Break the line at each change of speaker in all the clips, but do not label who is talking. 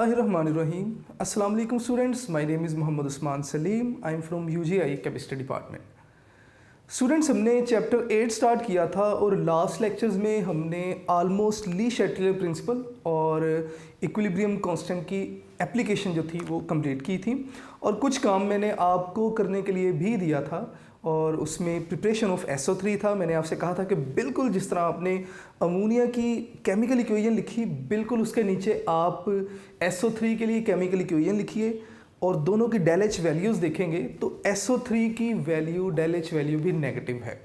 बिस्मिल्लाहिर्रहमानिर्रहीम। अस्सलाम वालेकुम students, my name is Mohammad Usman Saleem. I am from UGI chemistry department. Students, हमने चैप्टर 8 स्टार्ट किया था और लास्ट लेक्चर्स में हमने ऑलमोस्ट ली शैटलर प्रिंसिपल और इक्विलिब्रियम कांस्टेंट की एप्लीकेशन जो थी वो कंप्लीट की थी और कुछ काम मैंने आपको करने के लिए भी दिया था और उसमें प्रिपरेशन ऑफ SO3 था। मैंने आपसे कहा था कि बिल्कुल जिस तरह आपने अमोनिया की केमिकल इक्वेशन लिखी, बिल्कुल उसके नीचे आप SO3 के लिए केमिकल इक्वेशन लिखिए और दोनों की डेल एच वैल्यूज़ देखेंगे तो SO3 की वैल्यू डेल एच वैल्यू भी नेगेटिव है।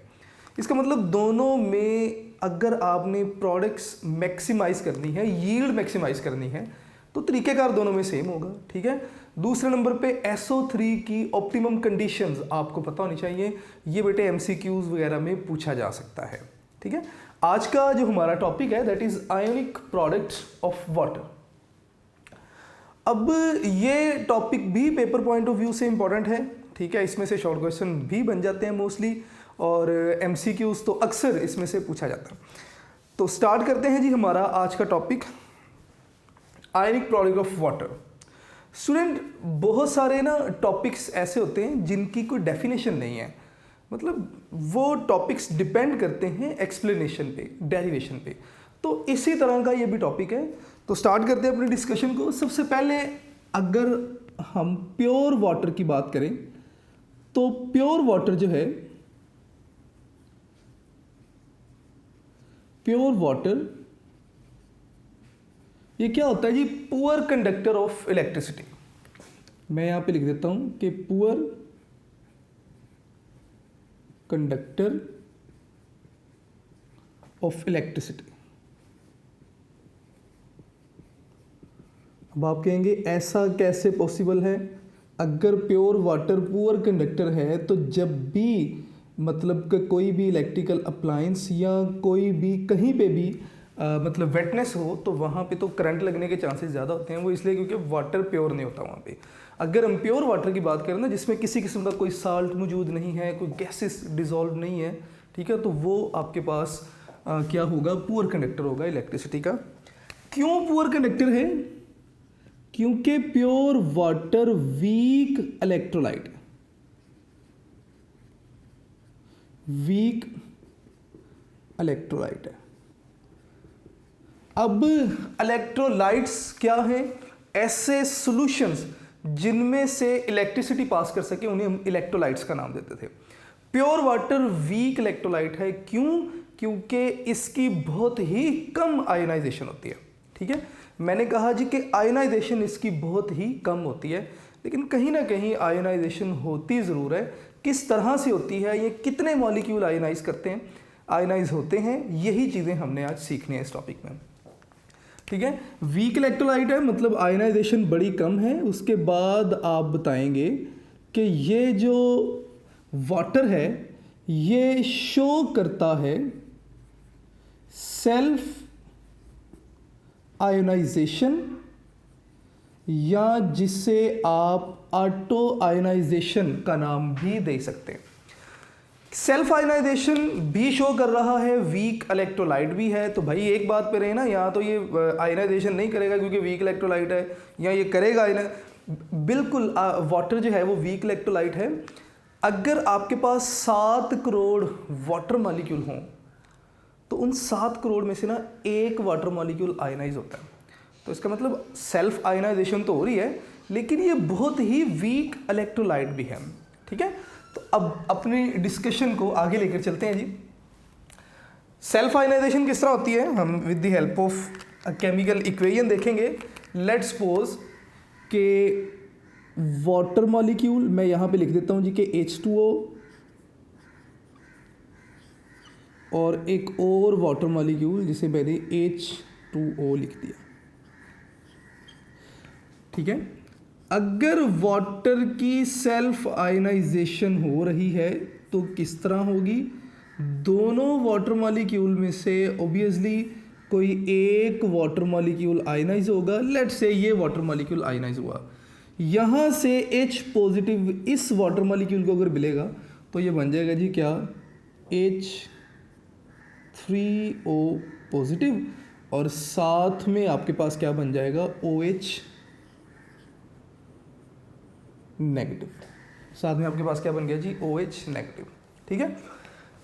इसका मतलब दोनों में अगर आपने प्रोडक्ट्स मैक्सिमाइज़ करनी है, यील्ड मैक्सिमाइज़ करनी है, तो तरीक़ेकार दोनों में सेम होगा। ठीक है। दूसरे नंबर पे SO3 की ऑप्टिमम कंडीशंस आपको पता होनी चाहिए। ये बेटे MCQs वगैरह में पूछा जा सकता है। ठीक है। आज का जो हमारा टॉपिक है that is ionic products of water. अब ये टॉपिक भी पेपर पॉइंट ऑफ व्यू से इम्पॉर्टेंट है। ठीक है। इसमें से शॉर्ट क्वेश्चन भी बन जाते हैं मोस्टली और MCQs तो अक्सर इसमें से पूछा जाता है। तो स्टार्ट करते हैं जी हमारा आज का topic, ionic product of water. Student, बहुत सारे ना टॉपिक्स ऐसे होते हैं जिनकी कोई डेफिनेशन नहीं है, मतलब वो टॉपिक्स डिपेंड करते हैं एक्सप्लेनेशन पे, डेरिवेशन पे। तो इसी तरह का ये भी टॉपिक है। तो स्टार्ट करते हैं अपनी डिस्कशन को। सबसे पहले अगर हम प्योर वाटर की बात करें तो प्योर वाटर जो है, प्योर वाटर ये क्या होता है जी? Poor conductor of electricity. मैं यहां पे लिख देता हूं कि पुअर कंडक्टर ऑफ इलेक्ट्रिसिटी। अब आप कहेंगे ऐसा कैसे पॉसिबल है? अगर प्योर वाटर पुअर कंडक्टर है तो जब भी मतलब कि कोई भी इलेक्ट्रिकल अप्लायंस या कोई भी कहीं पे भी मतलब वेटनेस हो तो वहाँ पे तो करंट लगने के चांसेस ज़्यादा होते हैं। वो इसलिए क्योंकि वाटर प्योर नहीं होता वहाँ पे। अगर हम प्योर वाटर की बात करें ना, जिसमें किसी किस्म का कोई साल्ट मौजूद नहीं है, कोई गैसेस डिजॉल्व नहीं है, ठीक है, तो वो आपके पास क्या होगा? पुअर कंडक्टर होगा इलेक्ट्रिसिटी का। क्यों पुअर कंडक्टर है? क्योंकि pure water weak electrolyte, weak electrolyte है। अब इलेक्ट्रोलाइट्स क्या हैं? ऐसे सॉल्यूशंस जिनमें से इलेक्ट्रिसिटी पास कर सके उन्हें हम इलेक्ट्रोलाइट्स का नाम देते थे। प्योर वाटर वीक इलेक्ट्रोलाइट है। क्यों? क्योंकि इसकी बहुत ही कम आयोनाइजेशन होती है। ठीक है। मैंने कहा जी कि आयोनाइजेशन इसकी बहुत ही कम होती है, लेकिन कहीं ना कहीं आयोनाइजेशन होती ज़रूर है। किस तरह से होती है, ये कितने मॉलिक्यूल आयोनाइज करते हैं, आयोनाइज होते हैं, यही चीज़ें हमने आज सीखनी है इस टॉपिक में। ठीक है। वीक इलेक्ट्रोलाइट है मतलब आयोनाइजेशन बड़ी कम है। उसके बाद आप बताएंगे कि ये जो वाटर है ये शो करता है सेल्फ आयोनाइजेशन या जिसे आप ऑटो आयोनाइजेशन का नाम भी दे सकते हैं। सेल्फ आयोनाइजेशन भी शो कर रहा है, वीक इलेक्ट्रोलाइट भी है। तो भाई एक बात पे रहे ना, यहाँ तो ये आयोनाइजेशन नहीं करेगा क्योंकि वीक इलेक्ट्रोलाइट है, या ये करेगा बिल्कुल वाटर जो है वो वीक इलेक्ट्रोलाइट है। अगर आपके पास 7 करोड़ वाटर मॉलिक्यूल हों तो उन 7 करोड़ में से ना एक वाटर मॉलिक्यूल आयोनाइज होता है। तो इसका मतलब सेल्फ आयोनाइजेशन तो हो रही है, लेकिन ये बहुत ही वीक इलेक्ट्रोलाइट भी है। ठीक है। तो अब अपनी डिस्कशन को आगे लेकर चलते हैं जी। सेल्फ आयोनाइजेशन किस तरह होती है हम with the help of chemical equation देखेंगे। लेट्स सपोज के वाटर मॉलिक्यूल, मैं यहाँ पे लिख देता हूँ जी कि H2O और एक और वाटर मॉलिक्यूल जिसे मैंने H2O लिख दिया। ठीक है। अगर वाटर की सेल्फ आयोनाइजेशन हो रही है तो किस तरह होगी? दोनों वाटर मॉलिक्यूल में से ऑब्वियसली कोई एक वाटर मॉलिक्यूल आयोनाइज होगा। लेट्स से ये वाटर मॉलिक्यूल आयोनाइज हुआ, यहाँ से H पॉजिटिव इस वाटर मॉलिक्यूल को अगर मिलेगा तो ये बन जाएगा जी क्या? H3O पॉजिटिव और साथ में आपके पास क्या बन जाएगा? OH नेगेटिव, साथ में आपके पास क्या बन गया जी, OH नेगेटिव। ठीक है,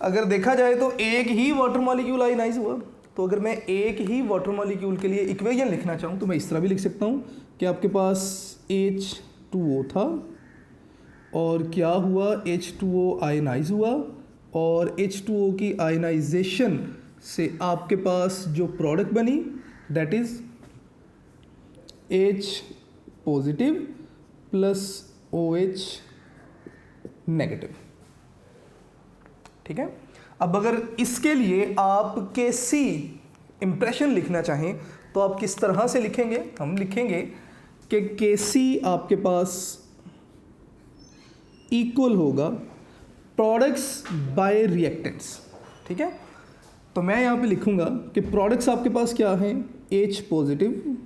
अगर देखा जाए तो एक ही वाटर मॉलिक्यूल आयनाइज हुआ, तो अगर मैं एक ही वाटर मॉलिक्यूल के लिए इक्वेशन लिखना चाहूँ तो मैं इस तरह भी लिख सकता हूँ कि आपके पास H2O था और क्या हुआ, H2O आयनाइज हुआ और H2O की आयनाइजेशन से आपके पास जो प्रोडक्ट बनी that is H positive plus OH negative. ठीक है, अब अगर इसके लिए आप Kc इम्प्रेशन लिखना चाहें तो आप किस तरह से लिखेंगे, हम लिखेंगे कि Kc आपके पास इक्वल होगा प्रोडक्ट्स बाय रिएक्टेंट्स। ठीक है, तो मैं यहाँ पे लिखूंगा कि प्रोडक्ट्स आपके पास क्या हैं, H पॉजिटिव,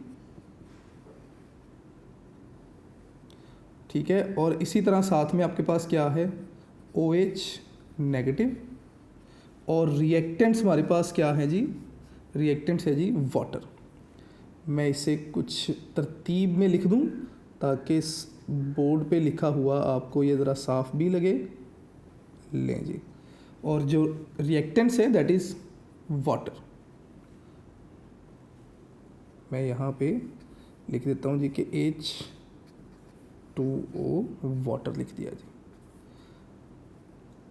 ठीक है, और इसी तरह साथ में आपके पास क्या है, OH नेगेटिव, और रिएक्टेंट्स हमारे पास क्या है जी, रिएक्टेंट्स है जी वाटर। मैं इसे कुछ तरतीब में लिख दूं ताकि इस बोर्ड पे लिखा हुआ आपको ये ज़रा साफ भी लगे। लें जी, और जो रिएक्टेंट्स है दैट इज़ वाटर, मैं यहाँ पे लिख देता हूँ जी कि H2O वाटर लिख दिया जी।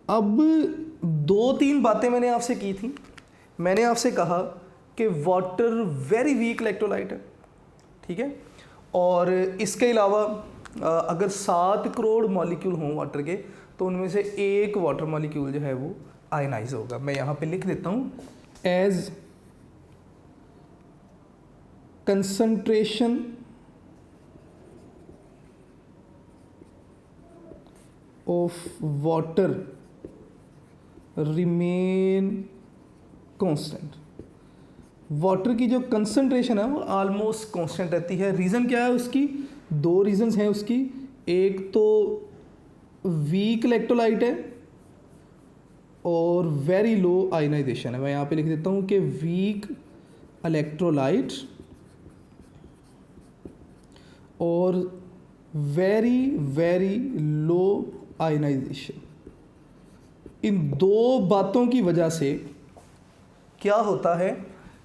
अब 2-3 बातें मैंने आपसे की थी। मैंने आपसे कहा कि वाटर वेरी वीक इलेक्ट्रोलाइट है, ठीक है, और इसके अलावा अगर 7 करोड़ मॉलिक्यूल हों वाटर के तो उनमें से एक वाटर मॉलिक्यूल जो है वो आयनाइज होगा। मैं यहाँ पे लिख देता हूँ as concentration of water remain constant. Water की जो कंसंट्रेशन है वो ऑलमोस्ट कांस्टेंट रहती है। रीज़न क्या है उसकी, 2 रीज़न्स हैं उसकी। एक तो वीक इलेक्ट्रोलाइट है और वेरी लो आयनाइजेशन है। मैं यहाँ पे लिख देता हूँ कि वीक इलेक्ट्रोलाइट और वेरी वेरी लो आयनाइजेशन, इन 2 बातों की वजह से क्या होता है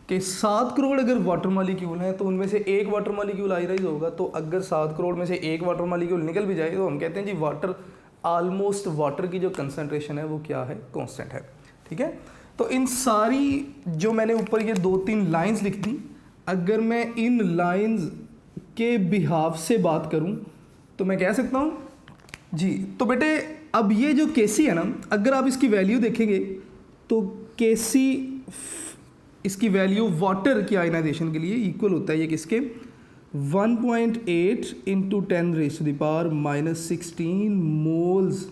कि 7 करोड़ अगर वाटर मॉलिक्यूल हैं तो उनमें से एक वाटर मॉलिक्यूल आयनाइज होगा। तो अगर 7 करोड़ में से एक वाटर मॉलिक्यूल निकल भी जाए तो हम कहते हैं जी वाटर ऑलमोस्ट वाटर की जो कंसंट्रेशन है वो क्या है, कांस्टेंट है। ठीक है, तो इन सारी जो मैंने ऊपर ये 2-3 लाइंस लिख दी, अगर मैं इन लाइंस के बिहाफ से बात करूं तो मैं कह सकता हूं जी, तो बेटे अब ये जो Kc है ना, अगर आप इसकी वैल्यू देखेंगे तो Kc इसकी वैल्यू वाटर की आयनाइजेशन के लिए इक्वल होता है ये किसके, 1.8 इंटू 10⁻⁻16 मोल्स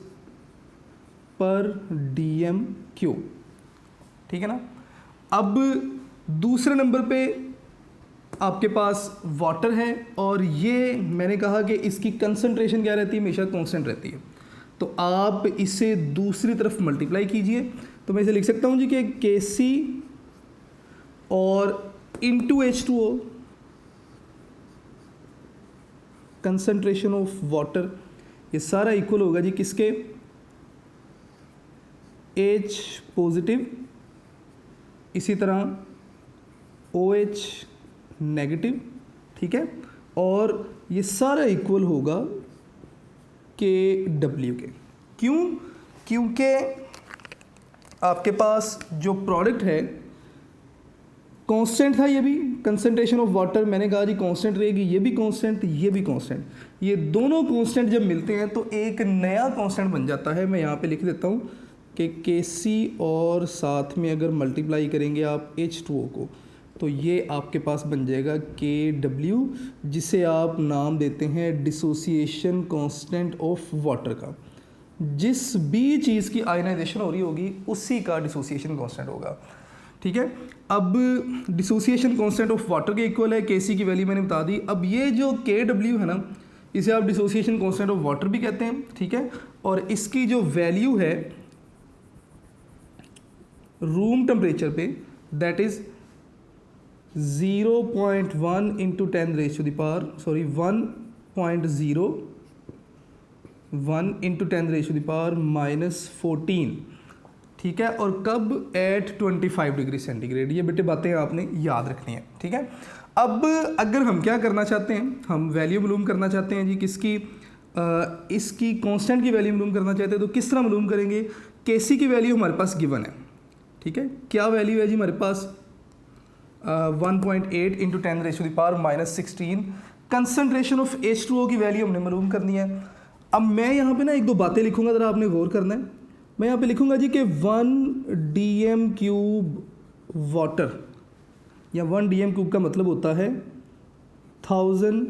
पर dm³। ठीक है ना, अब दूसरे नंबर पे आपके पास वाटर है और ये मैंने कहा कि इसकी कंसंट्रेशन क्या रहती है, हमेशा कांस्टेंट रहती है। तो आप इसे दूसरी तरफ मल्टीप्लाई कीजिए, तो मैं इसे लिख सकता हूँ जी कि Kc और into H2O concentration of water, ये सारा इक्वल होगा जी किसके, H पॉजिटिव, इसी तरह OH नेगेटिव। ठीक है, और ये सारा इक्वल होगा KW के। क्यों, क्योंकि आपके पास जो प्रोडक्ट है कांस्टेंट था, ये भी कंसंट्रेशन ऑफ वाटर मैंने कहा जी कांस्टेंट रहेगी, ये भी कांस्टेंट, ये भी कांस्टेंट, ये दोनों कांस्टेंट जब मिलते हैं तो एक नया कांस्टेंट बन जाता है। मैं यहाँ पे लिख देता हूँ कि Kc और साथ में अगर मल्टीप्लाई करेंगे आप H2O को तो ये आपके पास बन जाएगा KW, जिसे आप नाम देते हैं डिसोसिएशन कांस्टेंट ऑफ वाटर का। जिस भी चीज़ की आयनाइजेशन हो रही होगी उसी का डिसोसिएशन कांस्टेंट होगा। ठीक है, अब डिसोसिएशन कांस्टेंट ऑफ वाटर के इक्वल है, Kc की वैल्यू मैंने बता दी। अब ये जो KW है ना, इसे आप डिसोसिएशन कांस्टेंट ऑफ वाटर भी कहते हैं। ठीक है, और इसकी जो वैल्यू है रूम टेम्परेचर पे दैट इज़ 0.1 इंटू 10⁻⁻, 1.0 1 इंटू 10⁻⁻14, ठीक है, और कब एट 25 डिग्री सेंटीग्रेड। ये बेटे बातें आपने याद रखनी है, ठीक है। अब अगर हम क्या करना चाहते हैं, हम वैल्यू मालूम करना चाहते हैं जी किसकी, इसकी कांस्टेंट की वैल्यू मालूम करना चाहते हैं, तो किस तरह मालूम करेंगे। केसी की वैल्यू हमारे पास गिवन है, ठीक है। क्या वैल्यू है जी हमारे पास, 1.8 इंटू 10⁻⁻16। कंसनट्रेशन ऑफ H2O की वैल्यू हमने मालूम करनी है। अब मैं यहाँ पे ना एक दो बातें लिखूंगा, ज़रा आपने गौर करना है। मैं यहाँ पे लिखूंगा जी कि 1 dm³ वाटर, या 1 dm³ का मतलब होता है 1000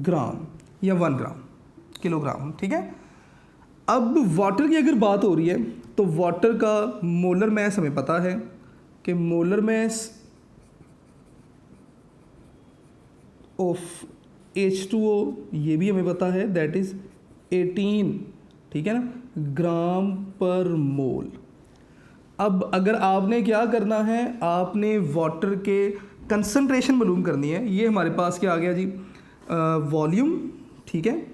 ग्राम या 1 ग्राम किलोग्राम, ठीक है। अब वाटर की अगर बात हो रही है तो वाटर का मोलर मैस हमें पता है कि मोलर मैस ऑफ H2O ये भी हमें पता है, दैट इज़ 18, ठीक है ना, ग्राम पर मोल। अब अगर आपने क्या करना है, आपने वाटर के कंसंट्रेशन मालूम करनी है। ये हमारे पास क्या आ गया जी, वॉल्यूम, ठीक है।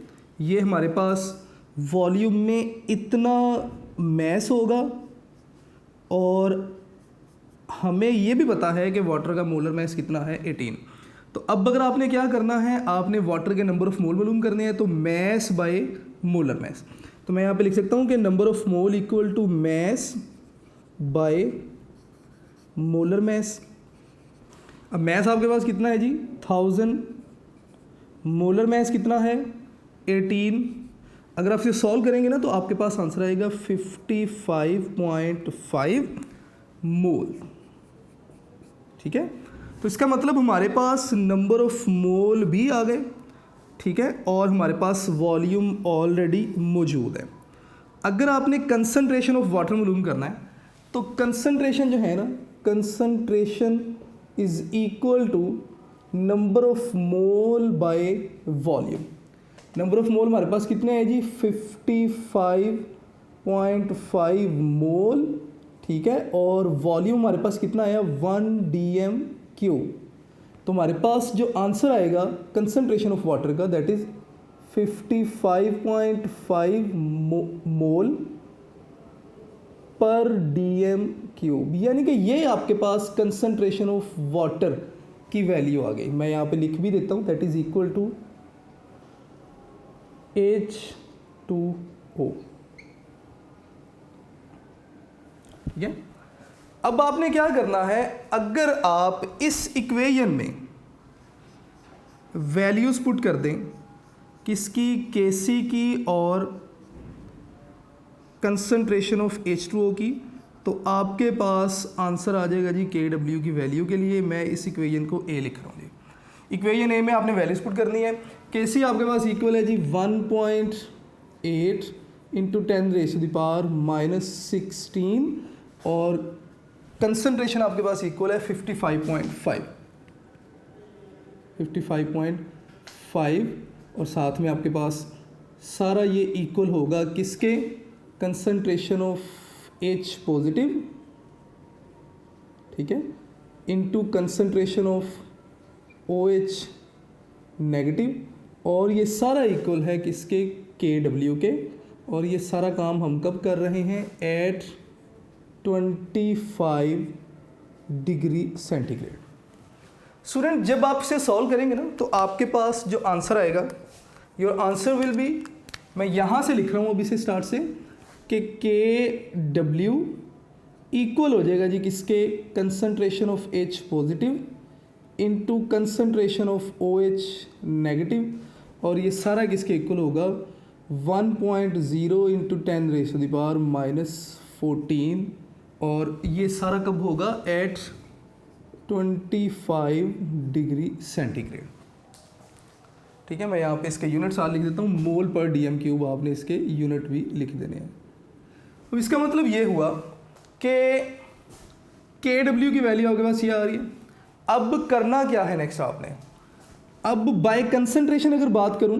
ये हमारे पास वॉल्यूम में इतना मैस होगा, और हमें ये भी पता है कि वाटर का मोलर मैस कितना है, 18। तो अब अगर आपने क्या करना है, आपने वाटर के नंबर ऑफ मोल मालूम करने हैं, तो मैस बाय मोलर मैस। तो मैं यहाँ पे लिख सकता हूँ कि number of mole equal to mass by molar mass. अब मैस आपके पास कितना है जी, 1000, मोलर मैस कितना है, 18। अगर आप इसे सॉल्व करेंगे ना तो आपके पास आंसर आएगा 55.5 मोल, ठीक है। तो इसका मतलब हमारे पास नंबर ऑफ मोल भी आ गए, ठीक है, और हमारे पास वॉल्यूम ऑलरेडी मौजूद है। अगर आपने कंसंट्रेशन ऑफ वाटर मालूम करना है तो कंसंट्रेशन जो है ना, concentration is equal to number of mole by volume. Number of mole हमारे पास कितने हैं जी, 55.5 मोल, ठीक है, और वॉल्यूम हमारे पास कितना आया, 1 dm³। तो हमारे पास जो आंसर आएगा कंसंट्रेशन ऑफ वाटर का, दैट इज 55.5 मोल पर dm³, यानी कि ये आपके पास कंसंट्रेशन ऑफ वाटर की वैल्यू आ गई। मैं यहाँ पे लिख भी देता हूँ, that is equal to H2O, ठीक है। अब आपने क्या करना है, अगर आप इस इक्वेशन में वैल्यूज पुट कर दें किसकी, केसी की और कंसंट्रेशन ऑफ H2O की, तो आपके पास आंसर आ जाएगा जी KW की वैल्यू के लिए। मैं इस इक्वेशन को A लिख रहा हूँ जी। इक्वेशन ए में आपने वैल्यूज पुट करनी है। केसी आपके पास इक्वल है जी 1.8 इंटू 10⁻⁻16, और कंसंट्रेशन आपके पास इक्वल है 55.5, और साथ में आपके पास सारा ये इक्वल होगा किसके, कंसंट्रेशन ऑफ H पॉजिटिव, ठीक है, into concentration of OH negative, और ये सारा इक्वल है किसके, KW के। और ये सारा काम हम कब कर रहे हैं, एट 25 डिग्री सेंटीग्रेड। स्टूडेंट जब आप इसे सॉल्व करेंगे ना तो आपके पास जो आंसर आएगा, योर आंसर विल बी, मैं यहाँ से लिख रहा हूँ अभी से स्टार्ट से, कि KW इक्वल हो जाएगा जी किसके, concentration of H positive into concentration of OH negative, और ये सारा किसके इक्वल होगा, 1.0 इंटू 10⁻⁻14, और ये सारा कब होगा, एट 25 डिग्री सेंटीग्रेड, ठीक है। मैं यहाँ पे इसके यूनिट्स आ लिख देता हूँ, मोल पर dm³, आपने इसके यूनिट भी लिख देने हैं। अब इसका मतलब ये हुआ कि KW की वैल्यू आपके पास ये आ रही है। अब करना क्या है नेक्स्ट आपने, अब बाय कंसंट्रेशन अगर बात करूं,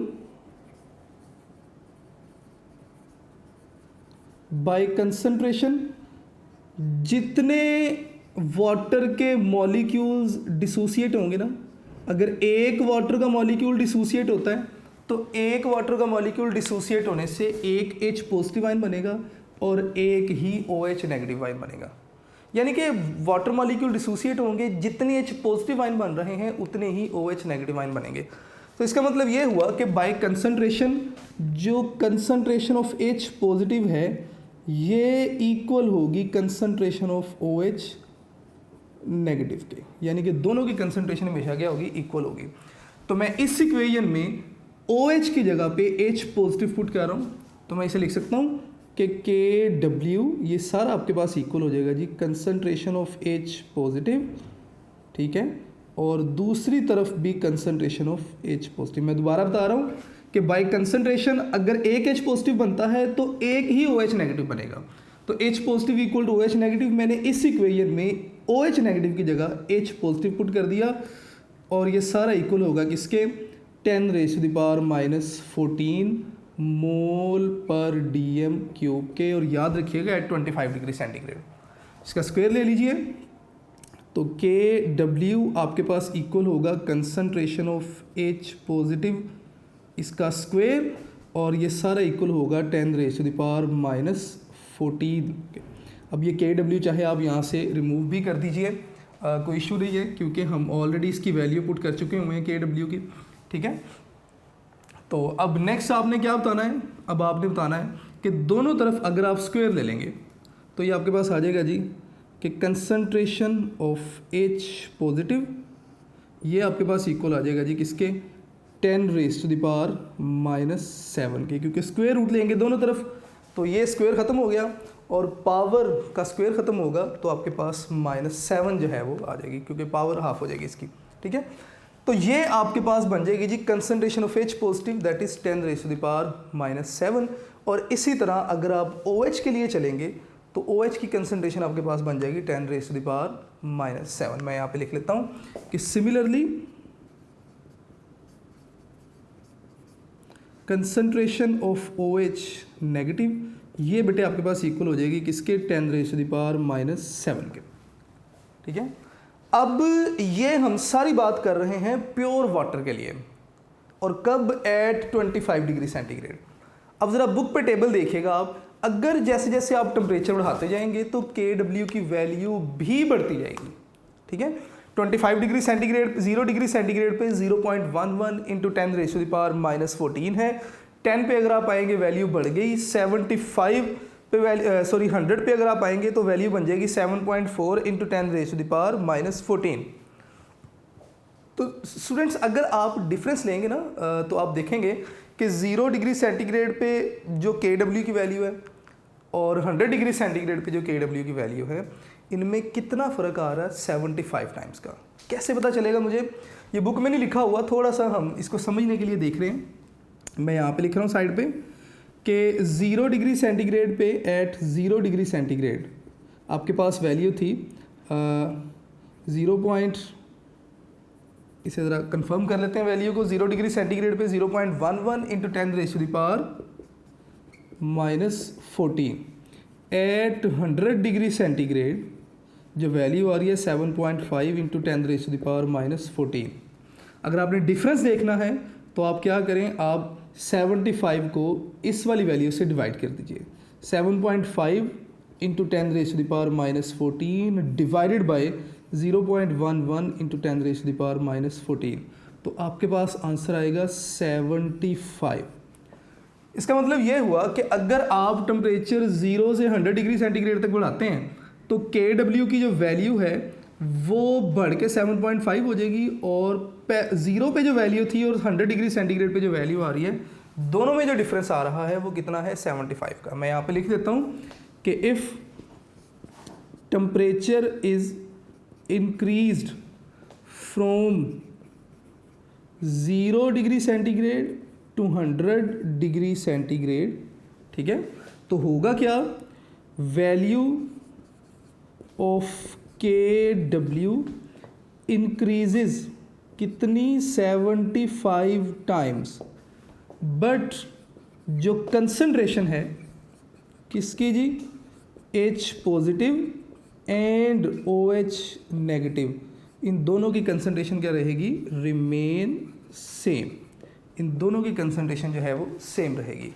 बाय कंसंट्रेशन जितने वाटर के मॉलिक्यूल्स डिसोसिएट होंगे ना, अगर एक वाटर का मॉलिक्यूल डिसोसिएट होता है तो एक वाटर का मॉलिक्यूल डिसोसिएट होने से एक H पॉजिटिव आयन बनेगा और एक ही OH नेगेटिव आयन बनेगा। यानी कि वाटर मॉलिक्यूल डिसोसिएट होंगे, जितने H पॉजिटिव आयन बन रहे हैं उतने ही OH नेगेटिव आयन बनेंगे। तो इसका मतलब ये हुआ कि बाय कंसंट्रेशन जो कंसंट्रेशन ऑफ H पॉजिटिव है ये इक्वल होगी कंसंट्रेशन ऑफ OH नेगेटिव के, यानी कि दोनों की कंसंट्रेशन हमेशा क्या होगी, इक्वल होगी। तो मैं इस इक्वेशन में OH की जगह पे H पॉजिटिव पुट कर रहा हूँ, तो मैं इसे लिख सकता हूँ कि KW ये सारा आपके पास इक्वल हो जाएगा जी कंसंट्रेशन ऑफ H पॉजिटिव, ठीक है, और दूसरी तरफ भी कंसंट्रेशन ऑफ H पॉजिटिव। मैं दोबारा बता रहा हूँ कि बाय कंसंट्रेशन अगर एक H पॉजिटिव बनता है तो एक ही OH नेगेटिव बनेगा। तो H positive equal to OH negative, मैंने इस इक्वेशन में OH नेगेटिव की जगह H पॉजिटिव पुट कर दिया और ये सारा इक्वल होगा किसके, 10⁻⁻14 मोल पर DM क्यूब के, और याद रखिएगा एट 25 डिग्री सेंटीग्रेड। इसका स्क्वायर ले लीजिए तो KW आपके पास इक्वल होगा कंसंट्रेशन ऑफ H पॉजिटिव इसका स्क्वायर, और ये सारा इक्वल होगा 10⁻⁻14 के। अब ये KW चाहे आप यहाँ से रिमूव भी कर दीजिए, कोई इशू नहीं है, क्योंकि हम ऑलरेडी इसकी वैल्यू पुट कर चुके हुए हैं KW की, ठीक है। तो अब नेक्स्ट आपने क्या बताना है, अब आपने बताना है कि दोनों तरफ अगर आप स्क्वायर ले लेंगे तो ये आपके पास आ जाएगा जी कि कंसंट्रेशन ऑफ H पॉजिटिव ये आपके पास इक्वल आ जाएगा जी किसके, 10⁻⁻7 के, क्योंकि स्क्वायर रूट लेंगे दोनों तरफ तो ये स्क्वायर ख़त्म हो गया और पावर का स्क्वायर ख़त्म होगा तो आपके पास -7 जो है वो आ जाएगी, क्योंकि पावर हाफ हो जाएगी इसकी, ठीक है। तो ये आपके पास बन जाएगी जी concentration of H positive that is 10⁻⁻7। और इसी तरह अगर आप OH के लिए चलेंगे तो OH की कंसंट्रेशन आपके पास बन जाएगी 10⁻⁻7। मैं यहाँ पे लिख लेता हूँ कि similarly concentration of OH negative ये बेटे आपके पास इक्वल हो जाएगी किसके, 10⁻⁻7 के, ठीक है। अब ये हम सारी बात कर रहे हैं प्योर वाटर के लिए, और कब, एट 25 डिग्री सेंटीग्रेड। अब ज़रा बुक पे टेबल देखिएगा आप, अगर जैसे जैसे आप टेम्परेचर बढ़ाते जाएंगे तो KW की वैल्यू भी बढ़ती जाएगी, ठीक है। 25 डिग्री सेंटीग्रेड 0 डिग्री सेंटीग्रेड पे 0.11 इंटू 10⁻⁻14 है। 10 पे अगर आप आएंगे वैल्यू बढ़ गई, 75 पे वैल्यू 100 पे अगर आप आएंगे तो वैल्यू बन जाएगी 7.4 इंटू 10⁻⁻14। तो स्टूडेंट्स अगर आप डिफरेंस लेंगे ना तो आप देखेंगे कि 0 डिग्री सेंटीग्रेड पे जो KW की वैल्यू है और 100 डिग्री सेंटीग्रेड पे जो KW की वैल्यू है, इनमें कितना फ़र्क आ रहा है, 75 टाइम्स का। कैसे पता चलेगा मुझे, ये बुक में नहीं लिखा हुआ, थोड़ा सा हम इसको समझने के लिए देख रहे हैं। मैं यहाँ पे लिख रहा हूँ साइड पे कि 0 डिग्री सेंटीग्रेड पे एट 0 डिग्री सेंटीग्रेड आपके पास वैल्यू थी 0. इसे ज़रा कंफर्म कर लेते हैं वैल्यू को। 0 डिग्री सेंटीग्रेड पे 0.11 इंटू 10⁻⁻14। एट 100 डिग्री सेंटीग्रेड जो वैल्यू आ रही है 7.5 इंटू 10⁻⁻14। अगर आपने डिफरेंस देखना है तो आप क्या करें, आप 75 को इस वाली वैल्यू से डिवाइड कर दीजिए। 7.5 इंटू 10⁻⁻14 डिवाइडेड बाय 0.11 इंटू 10⁻⁻14, तो आपके पास आंसर आएगा 75। इसका मतलब ये हुआ कि अगर आप टेम्परेचर 0 से 100 डिग्री सेंटीग्रेड तक बढ़ाते हैं तो KW की जो वैल्यू है वो बढ़ के 7.5 हो जाएगी, और 0 पे जो वैल्यू थी और 100 डिग्री सेंटीग्रेड पे जो वैल्यू आ रही है, दोनों में जो डिफरेंस आ रहा है वो कितना है, 75 का। मैं यहाँ पे लिख देता हूँ कि if temperature is increased from 0 degree centigrade to 100 degree centigrade, ठीक है, तो होगा क्या, वैल्यू ऑफ KW इंक्रीजेज कितनी, 75 टाइम्स, बट जो कंसंट्रेशन है किसकी जी, H positive and OH negative, इन दोनों की कंसंट्रेशन क्या रहेगी, रिमेन सेम। इन दोनों की कंसंट्रेशन जो है वो सेम रहेगी।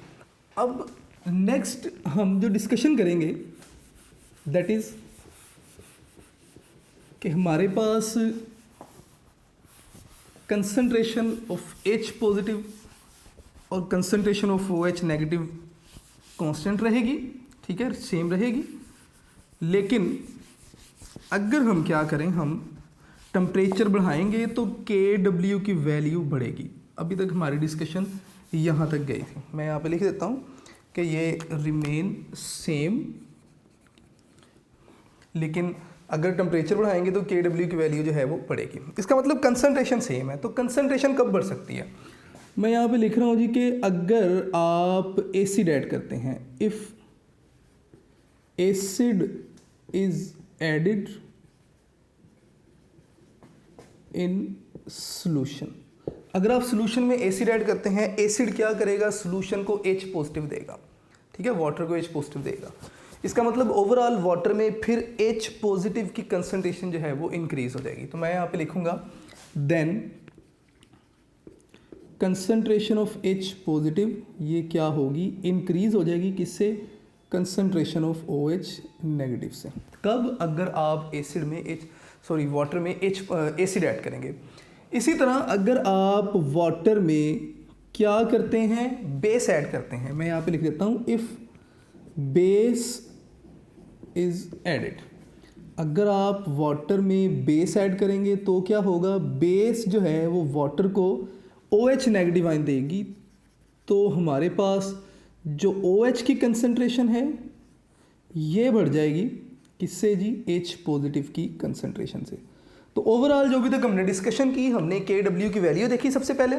अब नेक्स्ट हम जो डिस्कशन करेंगे दैट इज़ कि हमारे पास कंसंट्रेशन ऑफ H पॉजिटिव और concentration of OH negative constant रहेगी, ठीक है, सेम रहेगी। लेकिन अगर हम क्या करें, हम टेम्परेचर बढ़ाएंगे तो KW की वैल्यू बढ़ेगी। अभी तक हमारी डिस्कशन यहाँ तक गई थी। मैं यहाँ पे लिख देता हूँ कि ये रिमेन सेम, लेकिन अगर टेम्परेचर बढ़ाएंगे तो KW की वैल्यू जो है वो बढ़ेगी। इसका मतलब कंसंट्रेशन सेम है। तो कंसंट्रेशन कब बढ़ सकती है? मैं यहाँ पे लिख रहा हूँ जी कि अगर आप एसिड ऐड करते हैं, if acid is added in solution, अगर आप सॉल्यूशन में एसिड ऐड करते हैं, एसिड क्या करेगा, सॉल्यूशन को H पॉजिटिव देगा, ठीक है, वाटर को H पॉजिटिव देगा। इसका मतलब ओवरऑल वाटर में फिर H पॉजिटिव की कंसंट्रेशन जो है वो इंक्रीज हो जाएगी। तो मैं यहाँ पे लिखूंगा then concentration of H positive ये क्या होगी, इंक्रीज हो जाएगी, किससे, कंसंट्रेशन ऑफ OH नेगेटिव से। कब? अगर आप एसिड में वाटर में एसिड ऐड करेंगे। इसी तरह अगर आप वाटर में क्या करते हैं, बेस ऐड करते हैं। मैं यहाँ पे लिख देता हूँ इफ़ बेस इज एडेड, अगर आप वाटर में बेस ऐड करेंगे तो क्या होगा, बेस जो है वो वाटर को OH नेगेटिव आयन देगी। तो हमारे पास जो OH की कंसंट्रेशन है ये बढ़ जाएगी, किससे जी, H पॉजिटिव की कंसंट्रेशन से। तो ओवरऑल जो भी तक हमने डिस्कशन की, हमने KW की वैल्यू देखी सबसे पहले,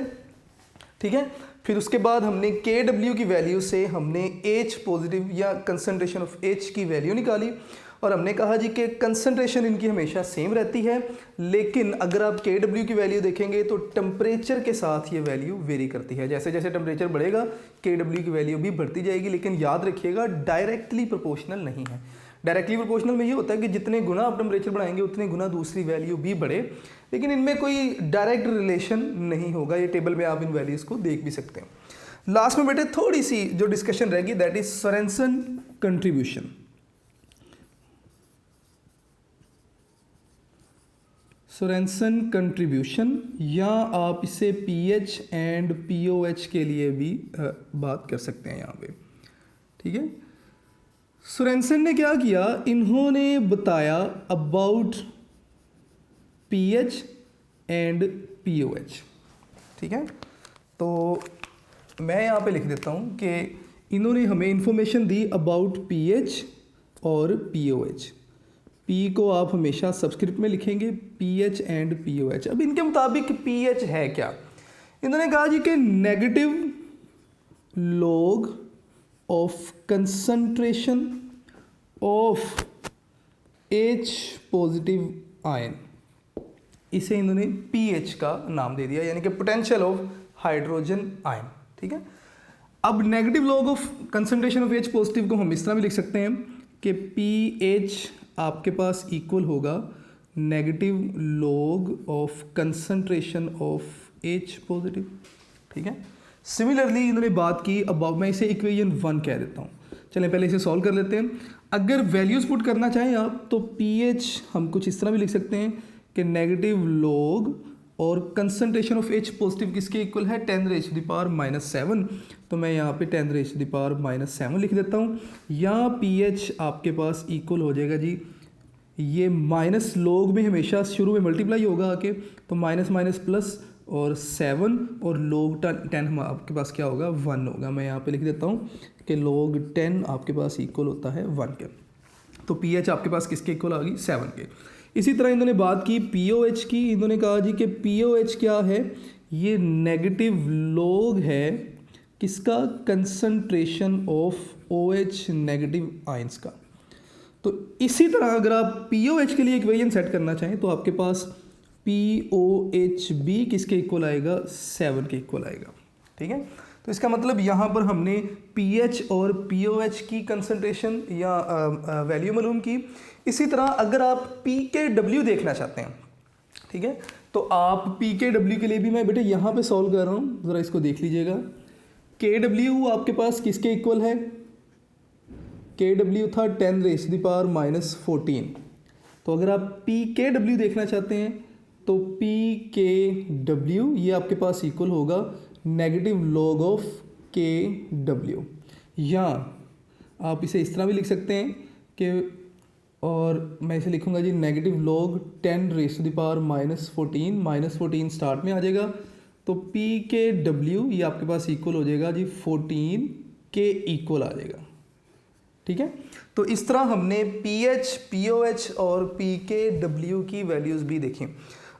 ठीक है, फिर उसके बाद हमने KW की वैल्यू से हमने H पॉजिटिव या कंसंट्रेशन ऑफ H की वैल्यू निकाली और हमने कहा जी कि कंसंट्रेशन इनकी हमेशा सेम रहती है, लेकिन अगर आप KW की वैल्यू देखेंगे तो टेम्परेचर के साथ ये वैल्यू वेरी करती है। जैसे जैसे टेम्परेचर बढ़ेगा KW की वैल्यू भी बढ़ती जाएगी, लेकिन याद रखिएगा डायरेक्टली प्रोपोर्शनल नहीं है। डायरेक्टली प्रोपोर्शनल में ये होता है कि जितने गुना आप टेम्परेचर बढ़ाएंगे उतने गुना दूसरी वैल्यू भी बढ़े, लेकिन इनमें कोई डायरेक्ट रिलेशन नहीं होगा। ये टेबल में आप इन वैल्यूज़ को देख भी सकते हैं। लास्ट में बेटे थोड़ी सी जो डिस्कशन रहेगी that is Sorensen contribution. Sorensen contribution, या आप इसे पीएच एंड पीओएच के लिए भी बात कर सकते हैं यहाँ पे, ठीक है। सोरेनसन ने क्या किया, इन्होंने बताया अबाउट पीएच एंड पीओएच, ठीक है। तो मैं यहाँ पे लिख देता हूँ कि इन्होंने हमें इंफॉर्मेशन दी अबाउट पीएच और पीओएच। पी को आप हमेशा सबस्क्रिप्ट में लिखेंगे, पीएच एंड पीओएच। अब इनके मुताबिक पीएच है क्या, इन्होंने कहा जी कि negative log of concentration of H positive ion, इसे इन्होंने पीएच का नाम दे दिया, यानी कि पोटेंशियल ऑफ हाइड्रोजन आयन, ठीक है। अब negative log of concentration of H positive को हम इस तरह भी लिख सकते हैं कि पीएच आपके पास इक्वल होगा negative log of concentration of H positive, ठीक है। सिमिलरली इन्होंने बात की अबाउट, मैं इसे इक्वेशन 1 कह देता हूँ। चलें पहले इसे सॉल्व कर लेते हैं। अगर वैल्यूज़ पुट करना चाहें आप तो पीएच हम कुछ इस तरह भी लिख सकते हैं कि नेगेटिव लॉग और कंसंट्रेशन ऑफ H पॉजिटिव किसके इक्वल है, 10⁻⁻⁷। तो मैं यहाँ पे 10⁻⁻7 लिख देता हूँ। या pH आपके पास इक्वल हो जाएगा जी, ये माइनस लॉग में हमेशा शुरू में मल्टीप्लाई होगा आके, तो माइनस माइनस प्लस और 7 और लॉग 10 आपके पास क्या होगा, 1 होगा। मैं यहाँ पे लिख देता हूँ कि log 10 आपके पास इक्वल होता है 1 के। तो pH आपके पास किसके इक्वल आ गई, 7 के। इसी तरह इन्होंने बात की पीओएच की। इन्होंने कहा जी कि पीओएच क्या है, ये नेगेटिव लॉग है किसका, concentration of OH negative ions का। तो इसी तरह अगर आप पीओएच के लिए इक्वेशन सेट करना चाहें तो आपके पास POH भी किसके इक्वल आएगा, 7 के इक्वल आएगा, ठीक है। तो इसका मतलब यहाँ पर हमने पीएच और पीओएच की कंसंट्रेशन या वैल्यू मालूम की। इसी तरह अगर आप पीकेडब्ल्यू देखना चाहते हैं, ठीक है, तो आप पी के डब्ल्यू के लिए भी मैं बेटे यहाँ पे सॉल्व कर रहा हूँ, ज़रा इसको देख लीजिएगा। के डब्ल्यू आपके पास किसके इक्वल है? के डब्ल्यू था 10⁻⁻14। तो अगर आप पी के डब्ल्यू देखना चाहते हैं तो पी के डब्ल्यू ये आपके पास इक्वल होगा नेगेटिव लॉग ऑफ के डब्ल्यू, या आप इसे इस तरह भी लिख सकते हैं कि, और मैं इसे लिखूंगा जी नेगेटिव लॉग 10⁻⁻14, -14 स्टार्ट में आ जाएगा। तो पी के डब्ल्यू ये आपके पास इक्वल हो जाएगा जी 14 के इक्वल आ जाएगा। ठीक है, तो इस तरह हमने P H, P O H और पी के डब्ल्यू की वैल्यूज़ भी देखी।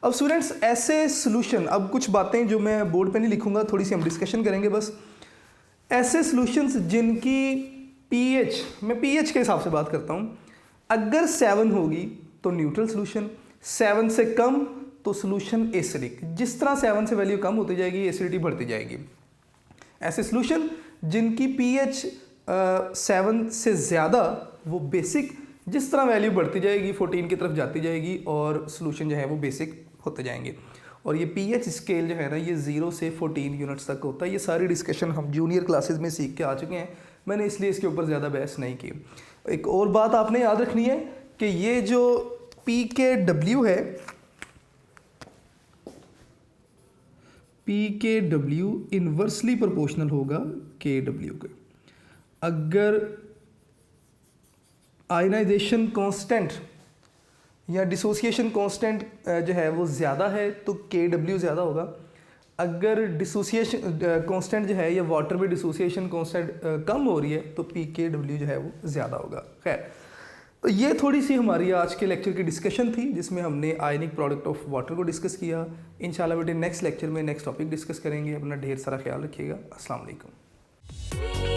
अब स्टूडेंट्स ऐसे सोल्यूशन, अब कुछ बातें जो मैं बोर्ड पे नहीं लिखूंगा, थोड़ी सी हम डिस्कशन करेंगे बस। ऐसे सॉल्यूशंस जिनकी पीएच, मैं पीएच के हिसाब से बात करता हूँ, अगर 7 होगी तो न्यूट्रल सॉल्यूशन, 7 से कम तो सॉल्यूशन एसिडिक। जिस तरह 7 से वैल्यू कम होती जाएगी एसिडिटी बढ़ती जाएगी। ऐसे सॉल्यूशन जिनकी पीएच 7 से ज़्यादा वो बेसिक, जिस तरह वैल्यू बढ़ती जाएगी 14 की तरफ जाती जाएगी और सॉल्यूशन जो है वो बेसिक होते जाएंगे। और ये पीएच स्केल जो है ना ये 0 से 14 यूनिट्स तक होता है। ये सारी डिस्कशन हम जूनियर क्लासेस में सीख के आ चुके हैं, मैंने इसलिए इसके ऊपर ज़्यादा बहस नहीं की। एक और बात आपने याद रखनी है कि ये जो पी के डब्ल्यू है, P K W inversely proportional होगा के डब्ल्यू के। अगर आयनाइजेशन कांस्टेंट या डिसोसिएशन कांस्टेंट जो है वो ज़्यादा है तो के डब्ल्यू ज़्यादा होगा। अगर डिसोसिएशन कांस्टेंट जो है या वाटर में डिसोसिएशन कांस्टेंट कम हो रही है तो पी के डब्ल्यू जो है वो ज़्यादा होगा। खैर, तो ये थोड़ी सी हमारी आज के लेक्चर की डिस्कशन थी जिसमें हमने आयनिक प्रोडक्ट ऑफ वाटर को डिस्कस किया। इंशाल्लाह बेटे नेक्स्ट लेक्चर में नेक्स्ट टॉपिक डिस्कस करेंगे। अपना ढेर सारा ख्याल रखिएगा। अस्सलाम वालेकुम।